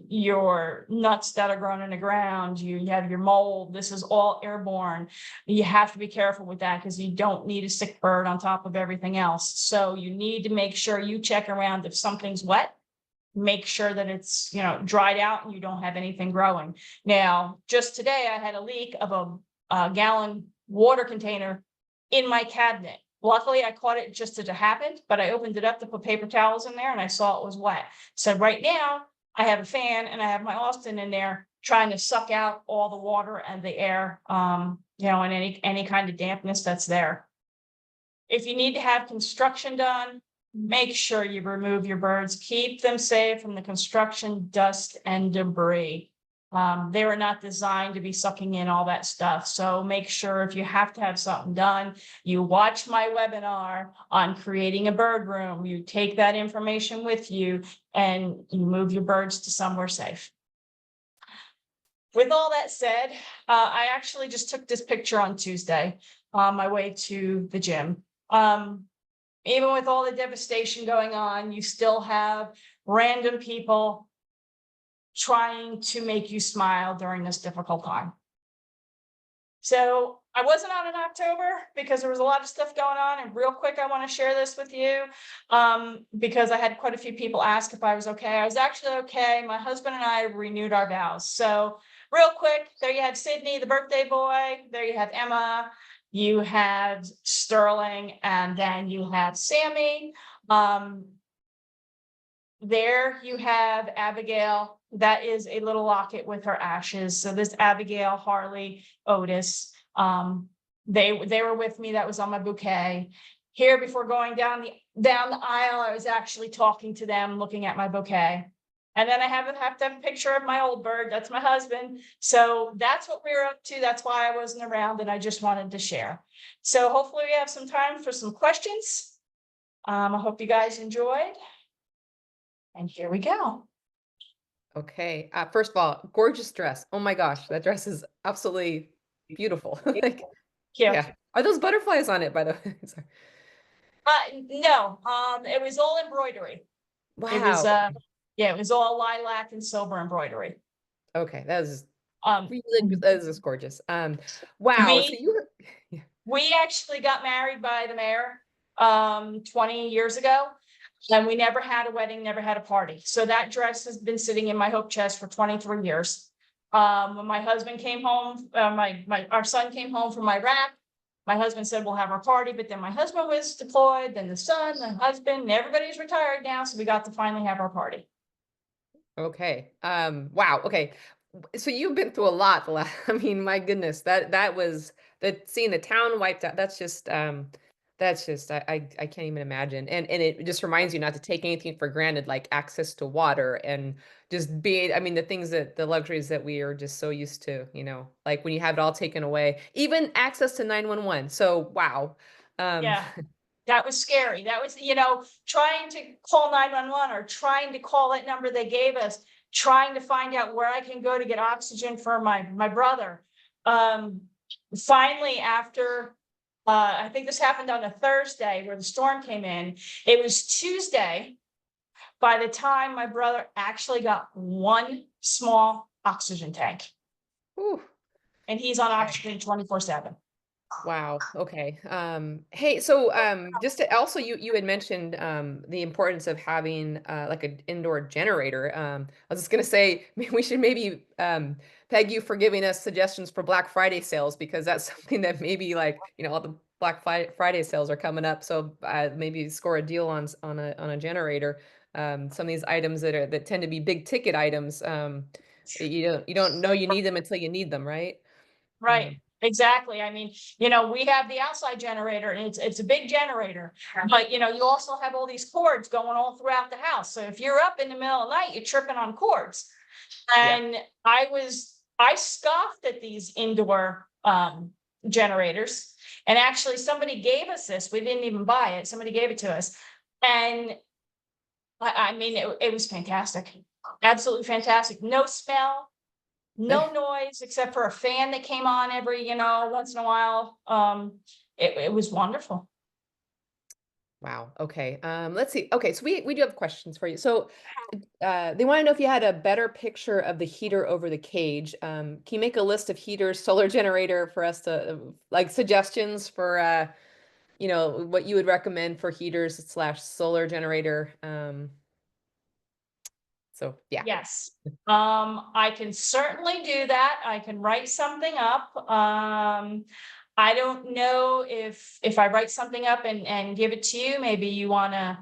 your nuts that are grown in the ground. You have your mold. This is all airborne. You have to be careful with that because you don't need a sick bird on top of everything else. So you need to make sure you check around if something's wet, make sure that it's, dried out and you don't have anything growing. Now, just today I had a leak of a gallon water container in my cabinet. Luckily, I caught it just as it happened, but I opened it up to put paper towels in there and I saw it was wet. So right now I have a fan and I have my Austin in there trying to suck out all the water and the air, and any kind of dampness that's there. If you need to have construction done, make sure you remove your birds, keep them safe from the construction dust and debris. They were not designed to be sucking in all that stuff. So make sure if you have to have something done, you watch my webinar on creating a bird room. You take that information with you and you move your birds to somewhere safe. With all that said, I actually just took this picture on Tuesday on my way to the gym. Even with all the devastation going on, you still have random people trying to make you smile during this difficult time. So I wasn't on in October because there was a lot of stuff going on. And real quick, I want to share this with you because I had quite a few people ask if I was okay. I was actually okay. My husband and I renewed our vows. So real quick, there you had Sydney, the birthday boy. There you have Emma. You had Sterling, and then you had Sammy. There you have Abigail. That is a little locket with her ashes. So this Abigail, Harley, Otis, they were with me. That was on my bouquet. Here, before going down the aisle, I was actually talking to them, looking at my bouquet. And then I have to have a picture of my old bird. That's my husband. So that's what we were up to. That's why I wasn't around and I just wanted to share. So hopefully we have some time for some questions. I hope you guys enjoyed. And here we go. Okay. First of all, gorgeous dress. Oh my gosh, that dress is absolutely beautiful. Yeah. Are those butterflies on it, by the way? Sorry. No, it was all embroidery. Wow. It was it was all lilac and silver embroidery. Okay, that is that is gorgeous. Wow. We actually got married by the mayor 20 years ago, and we never had a wedding, never had a party. So that dress has been sitting in my hope chest for 23 years. When my husband came home, our son came home from Iraq. My husband said, we'll have our party, but then my husband was deployed, then the son, the husband, and everybody's retired now. So we got to finally have our party. Okay. Wow. Okay. So you've been through a lot. I mean, my goodness, that was seeing the town wiped out. That's just I can't even imagine. And it just reminds you not to take anything for granted, like access to water and just being, I mean, the luxuries that we are just so used to, like when you have it all taken away, even access to 911. So wow. Yeah. That was scary. That was, trying to call 911 or trying to call that number they gave us, trying to find out where I can go to get oxygen for my brother. Finally, after, I think this happened on a Thursday where the storm came in, it was Tuesday by the time my brother actually got one small oxygen tank. Whew. and he's on oxygen 24/7. Wow. Okay. Hey, so just to, also you had mentioned the importance of having like an indoor generator. I was just gonna say we should maybe peg you for giving us suggestions for Black Friday sales, because that's something that maybe, like, all the Black Friday sales are coming up. So maybe score a deal on a generator. Some of these items that tend to be big ticket items. You don't know you need them until you need them, right? Right, exactly. I mean, we have the outside generator and it's a big generator, but you also have all these cords going all throughout the house. So if you're up in the middle of the night, you're tripping on cords. Yeah. And I scoffed at these indoor generators. And actually somebody gave us this. We didn't even buy it. Somebody gave it to us. And I mean, it was fantastic. Absolutely fantastic. No smell, no noise except for a fan that came on every, once in a while. It was wonderful. Wow. Okay. Let's see. Okay, so we do have questions for you. So they want to know if you had a better picture of the heater over the cage. Can you make a list of heaters, solar generator for us to like suggestions for what you would recommend for heaters / solar generator? So yeah. Yes. I can certainly do that. I can write something up. I don't know if I write something up and give it to you, maybe you want to,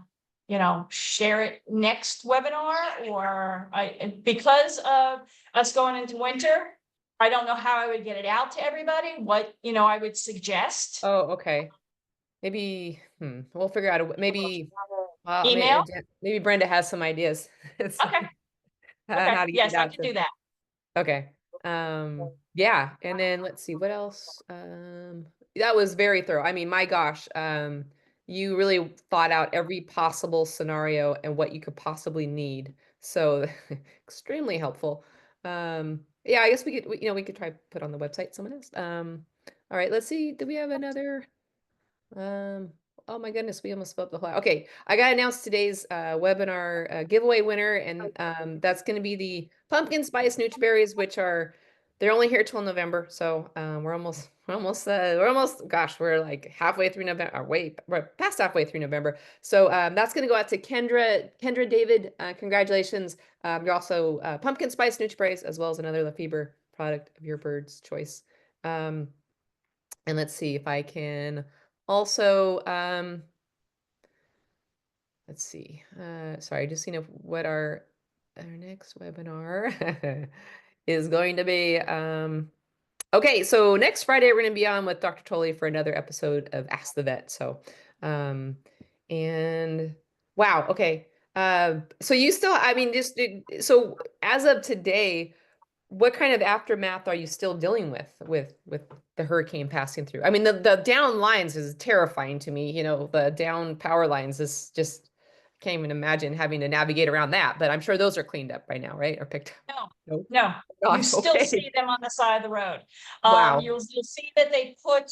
share it next webinar, or because of us going into winter, I don't know how I would get it out to everybody, what, I would suggest. Oh, okay. Maybe we'll figure out maybe Email? maybe Brenda has some ideas. Okay. On Okay. how to get Yes, it I out can to. do that. Okay. Yeah, and then let's see what else. That was very thorough. I mean, my gosh, you really thought out every possible scenario and what you could possibly need. So extremely helpful. Yeah, I guess we could try put on the website some of this. All right, let's see. Do we have another? Um, oh my goodness, we almost spelled the whole. Okay, I got to announce today's webinar giveaway winner, and that's going to be the pumpkin spice nutri-berries, which they're only here till November, so gosh, we're like halfway through November, or we're past halfway through November. So that's going to go out to Kendra David. Congratulations. You're also pumpkin spice nutri-berries, as well as another Lafeber product of your bird's choice. And let's see if I can also, let's see, sorry, just seeing what our next webinar is going to be. Okay, so next Friday, we're going to be on with Dr. Tolley for another episode of Ask the Vet. So, and wow, okay. So you still, I mean, so as of today, what kind of aftermath are you still dealing with the hurricane passing through? I mean, the down lines is terrifying to me. The down power lines is just, can't even imagine having to navigate around that. But I'm sure those are cleaned up by now, right? Or picked up. No, No. no, you Gosh, still okay. see them on the side of the road. Wow. You'll see that they put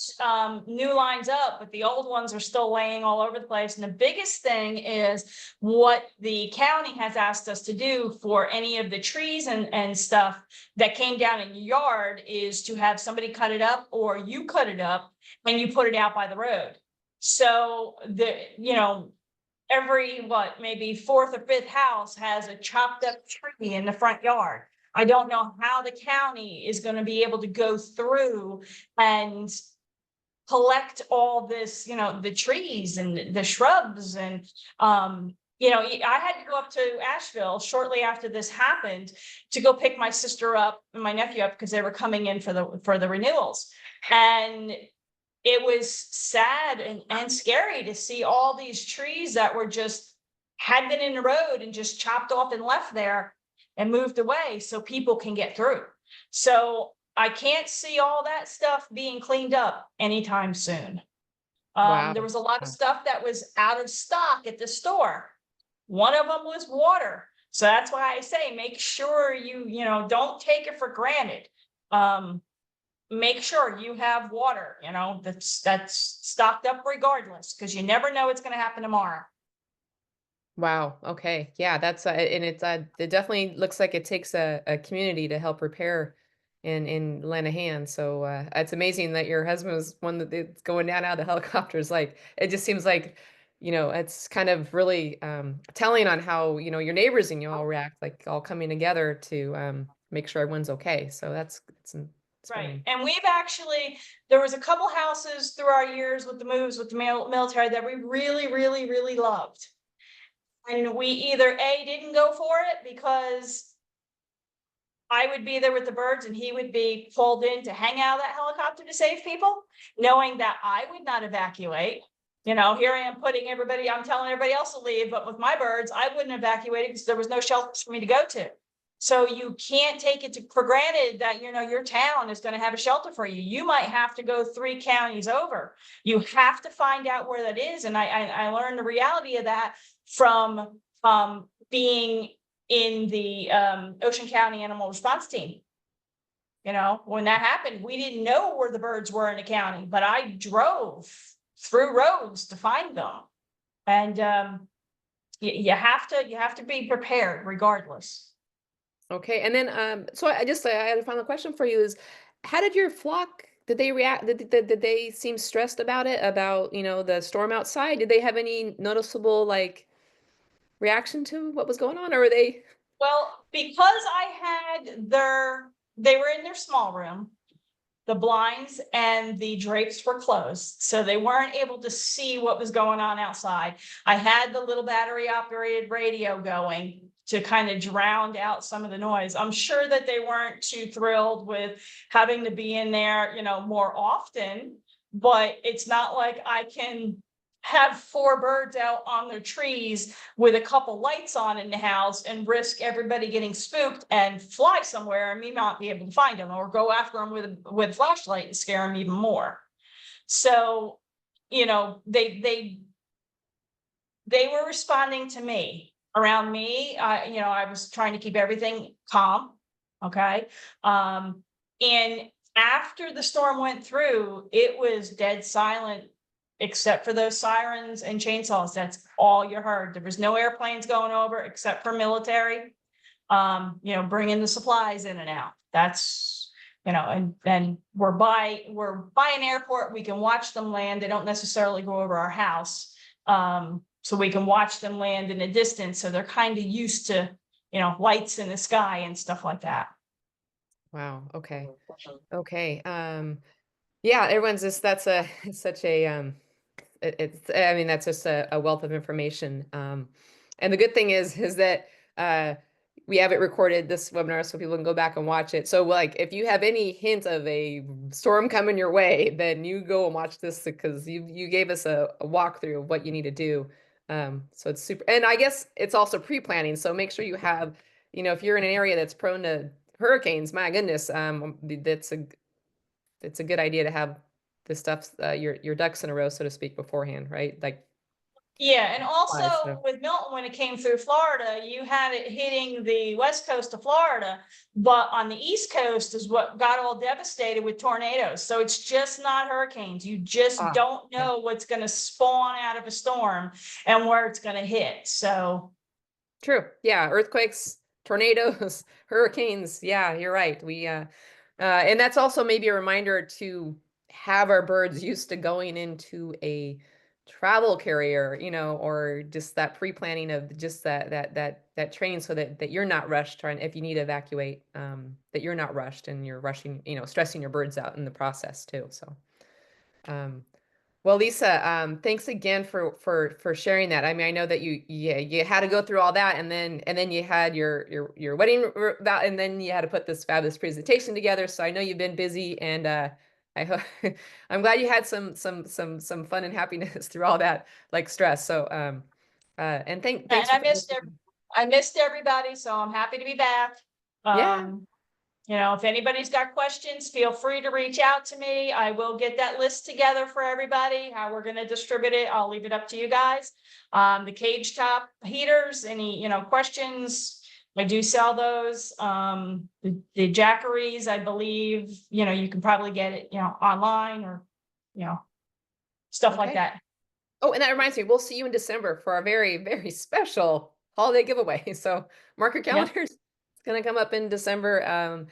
new lines up, but the old ones are still laying all over the place. And the biggest thing is what the county has asked us to do for any of the trees and stuff that came down in your yard is to have somebody cut it up, or you cut it up and you put it out by the road. So every maybe fourth or fifth house has a chopped up tree in the front yard. I don't know how the county is going to be able to go through and collect all this, the trees and the shrubs. And, I had to go up to Asheville shortly after this happened to go pick my sister up and my nephew up because they were coming in for the renewals. And it was sad and scary to see all these trees that were had been in the road and just chopped off and left there and moved away so people can get through. So I can't see all that stuff being cleaned up anytime soon. Wow. There was a lot of stuff that was out of stock at the store. One of them was water. So that's why I say, make sure you don't take it for granted. Make sure you have water, that's stocked up regardless, because you never know what's going to happen tomorrow. Wow. Okay. Yeah, that's and it definitely looks like it takes a community to help repair in Lenahan. So it's amazing that your husband was one that's going down out of the helicopters. Like it just seems like, it's kind of really telling on how, your neighbors and you all react, like all coming together to make sure everyone's okay. So that's Right. inspiring. And there was a couple houses through our years with the moves with the military that we really, really, really loved. And we either A, didn't go for it because I would be there with the birds and he would be pulled in to hang out of that helicopter to save people, knowing that I would not evacuate. Here I am I'm telling everybody else to leave, but with my birds, I wouldn't evacuate because there was no shelters for me to go to. So you can't take it for granted that, your town is going to have a shelter for you. You might have to go 3 counties over. You have to find out where that is. And I learned the reality of that from being in the Ocean County Animal Response Team. When that happened, we didn't know where the birds were in the county, but I drove through roads to find them. And you have to be prepared regardless. Okay. And then, so I had a final question for you is, how did your flock, did they react? Did they seem stressed about it, about, the storm outside? Did they have any noticeable reaction to what was going on, or were they? Well, because they were in their small room, the blinds and the drapes were closed, so they weren't able to see what was going on outside. I had the little battery operated radio going to kind of drown out some of the noise. I'm sure that they weren't too thrilled with having to be in there, more often, but it's not like I can have 4 birds out on their trees with a couple lights on in the house and risk everybody getting spooked and fly somewhere and me not be able to find them, or go after them with a flashlight and scare them even more. So, they were responding to me. Around me, I was trying to keep everything calm. Okay. And after the storm went through, it was dead silent, except for those sirens and chainsaws. That's all you heard. There was no airplanes going over except for military, bringing the supplies in and out. That's, and then we're by an airport. We can watch them land. They don't necessarily go over our house. So we can watch them land in a distance. So they're kind of used to, lights in the sky and stuff like that. Wow. Okay. Okay. Yeah, everyone's just, it's such a, I mean, that's just a wealth of information. And the good thing is that, we have it recorded, this webinar, so people can go back and watch it. So if you have any hint of a storm coming your way, then you go and watch this, because you gave us a walkthrough of what you need to do. So it's super, and I guess it's also pre-planning. So make sure you have, if you're in an area that's prone to hurricanes, my goodness, it's a good idea to have this stuff, your ducks in a row, so to speak, beforehand, right? Yeah, and also so. with Milton, when it came through Florida, you had it hitting the west coast of Florida, but on the east coast is what got all devastated with tornadoes. So it's just not hurricanes. You just don't know what's going to spawn out of a storm and where it's going to hit. So True. Yeah. Earthquakes, tornadoes, hurricanes. Yeah, you're right. And that's also maybe a reminder to have our birds used to going into a travel carrier, or just that pre-planning of just that training, so that you're not rushed trying, if you need to evacuate, that you're not rushed and you're rushing, stressing your birds out in the process too. So, well, Lisa, thanks again for sharing that. I mean, I know that you had to go through all that, and then you had your wedding, and then you had to put this fabulous presentation together. So I know you've been busy, and I hope I'm glad you had some fun and happiness through all that stress. So and thanks and for I missed everybody, so I'm happy to be back. yeah. If anybody's got questions, feel free to reach out to me. I will get that list together for everybody, how we're going to distribute it. I'll leave it up to you guys. The cage top heaters, any, questions, I do sell those. The jackeries, I believe, you can probably get it, online, or, stuff like Okay. that. Oh, and that reminds me, we'll see you in December for our very, very special holiday giveaway. So mark your calendars. It's going to come up in December.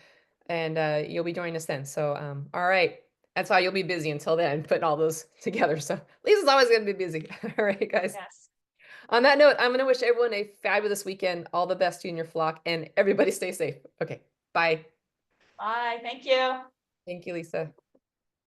and you'll be joining us then. So, all right. That's why you'll be busy until then, putting all those together. So Lisa's always going to be busy. All right, guys. Yes. On that note, I'm going to wish everyone a fabulous weekend. All the best to you and your flock, and everybody stay safe. Okay. Bye. Bye. Thank you. Thank you, Lisa.